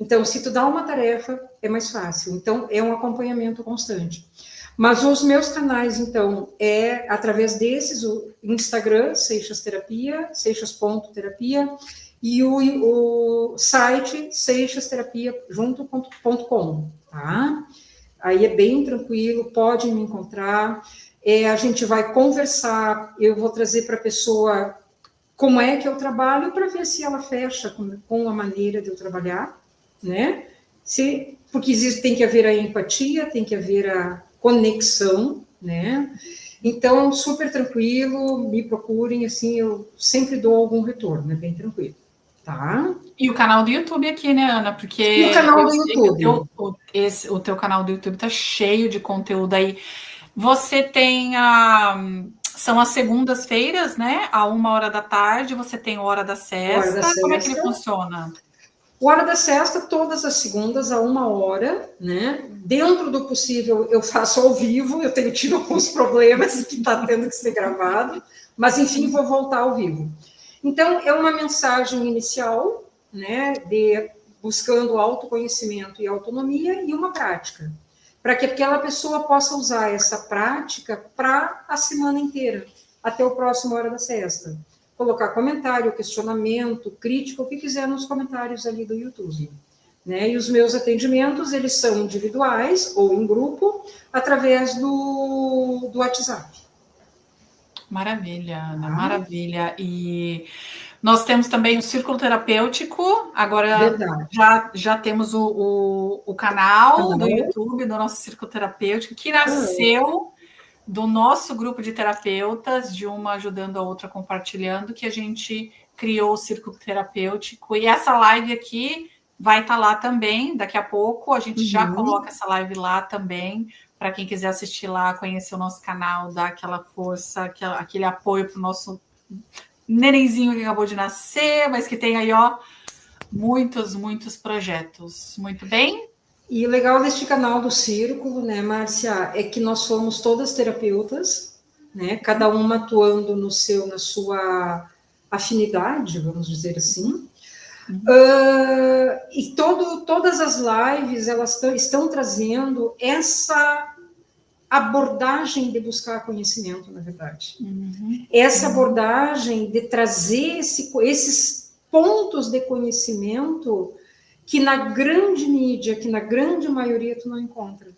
Então, se tu dá uma tarefa, é mais fácil. Então, é um acompanhamento constante. Mas os meus canais, então, é através desses, o Instagram, Seixas Terapia, seixas.terapia, e o site seixasterapia.com, tá? Aí é bem tranquilo, pode me encontrar. A gente vai conversar, eu vou trazer para a pessoa como é que eu trabalho para ver se ela fecha com a maneira de eu trabalhar, né? Porque tem que haver a empatia, tem que haver a conexão, né? Então, super tranquilo, me procurem, assim, eu sempre dou algum retorno, é bem tranquilo, tá? E o canal do YouTube aqui, né, Ana? Porque e o canal do YouTube. O teu canal do YouTube tá cheio de conteúdo aí. Você tem são as segundas-feiras, né? A 13h, você tem Hora da Sesta. Como é que ele funciona? O Hora da Sesta, todas as segundas, a 1h, né? Dentro do possível, eu faço ao vivo, eu tenho tido alguns problemas que está tendo que ser gravado, mas, enfim, vou voltar ao vivo. Então, é uma mensagem inicial, né? Buscando autoconhecimento e autonomia, e uma prática, para que aquela pessoa possa usar essa prática para a semana inteira, até o próximo Hora da Sesta. Colocar comentário, questionamento, crítica, o que quiser nos comentários ali do YouTube. Né? E os meus atendimentos, eles são individuais ou em grupo, através do WhatsApp. Maravilha, Ana, maravilha. E nós temos também o Círculo Terapêutico, agora já temos o canal do YouTube do nosso Círculo Terapêutico, que nasceu do nosso grupo de terapeutas, de uma ajudando a outra compartilhando, que a gente criou o Círculo Terapêutico. E essa live aqui vai estar lá também, daqui a pouco. A gente já coloca essa live lá também, para quem quiser assistir lá, conhecer o nosso canal, dar aquela força, aquele apoio para o nosso nenenzinho que acabou de nascer, mas que tem aí, muitos projetos. Muito bem? E o legal deste canal do Círculo, né, Márcia, é que nós somos todas terapeutas, né, cada uma atuando na sua afinidade, vamos dizer assim. E todas as lives, elas estão trazendo essa abordagem de buscar conhecimento, na verdade. Essa abordagem de trazer esses pontos de conhecimento que na grande mídia, que na grande maioria tu não encontra.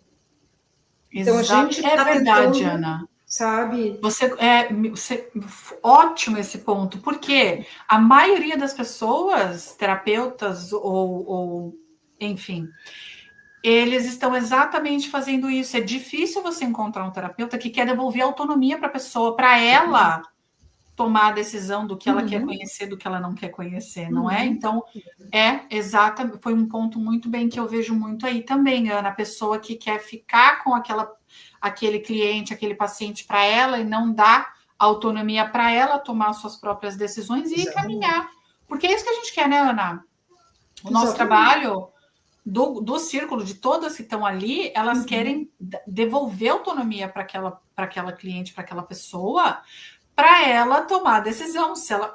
Então, a gente é verdade, tentando, Ana. Sabe? Ótimo esse ponto, porque a maioria das pessoas, terapeutas ou enfim, eles estão exatamente fazendo isso. É difícil você encontrar um terapeuta que quer devolver autonomia para a pessoa, para ela tomar a decisão do que ela quer conhecer, do que ela não quer conhecer, não é? Então, exatamente, foi um ponto muito bem que eu vejo muito aí também, Ana, a pessoa que quer ficar com aquele cliente, aquele paciente para ela e não dá autonomia para ela tomar suas próprias decisões e caminhar. Porque é isso que a gente quer, né, Ana? O nosso trabalho do círculo, de todas que estão ali, elas querem devolver autonomia para aquela cliente, para aquela pessoa, para ela tomar a decisão, se ela,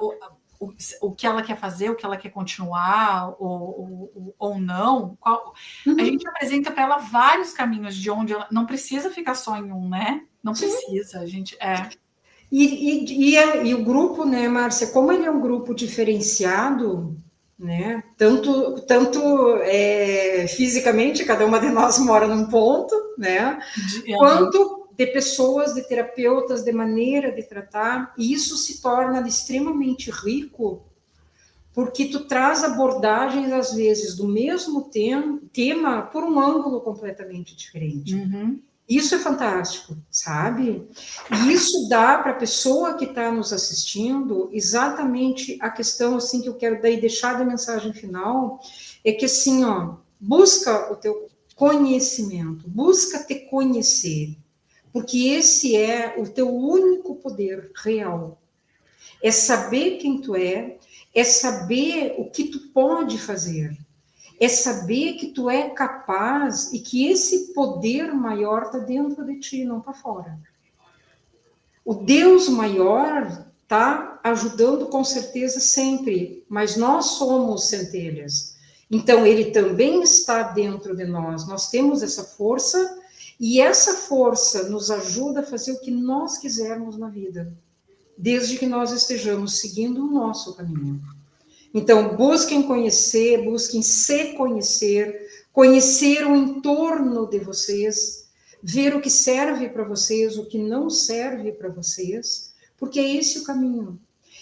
o que ela quer fazer, o que ela quer continuar ou não. A gente apresenta para ela vários caminhos de onde ela não precisa ficar só em um, né? Não precisa, a gente E o grupo, né, Márcia, como ele é um grupo diferenciado, né? Tanto fisicamente, cada uma de nós mora num ponto, né? Quanto de pessoas, de terapeutas, de maneira de tratar, e isso se torna extremamente rico, porque tu traz abordagens, às vezes, do mesmo tema por um ângulo completamente diferente. Isso é fantástico, sabe? E isso dá para a pessoa que está nos assistindo exatamente a questão assim que eu quero daí deixar da mensagem final, é que assim, ó, busca o teu conhecimento, busca te conhecer, porque esse é o teu único poder real. É saber quem tu é saber o que tu pode fazer. É saber que tu é capaz e que esse poder maior está dentro de ti, não está fora. O Deus maior está ajudando com certeza sempre, mas nós somos centelhas. Então, ele também está dentro de nós. Nós temos essa força e essa força nos ajuda a fazer o que nós quisermos na vida, desde que nós estejamos seguindo o nosso caminho. Então, busquem conhecer, busquem se conhecer, conhecer o entorno de vocês, ver o que serve para vocês, o que não serve para vocês, porque é esse o caminho.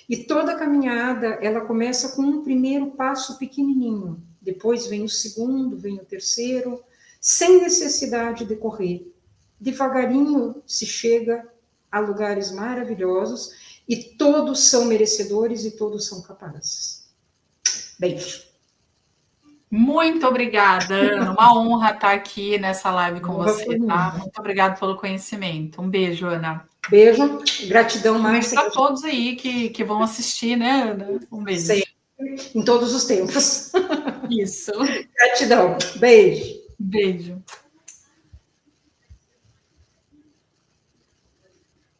E toda caminhada, ela começa com um primeiro passo pequenininho, depois vem o segundo, vem o terceiro, sem necessidade de correr. Devagarinho se chega a lugares maravilhosos e todos são merecedores e todos são capazes. Beijo. Muito obrigada, Ana. Uma honra estar aqui nessa live com você, tá? Muito obrigada pelo conhecimento. Um beijo, Ana. Beijo. Gratidão, Márcia. Para todos aí que vão assistir, né, Ana? Um beijo. Sempre. Em todos os tempos. Isso. Gratidão. Beijo. Beijo.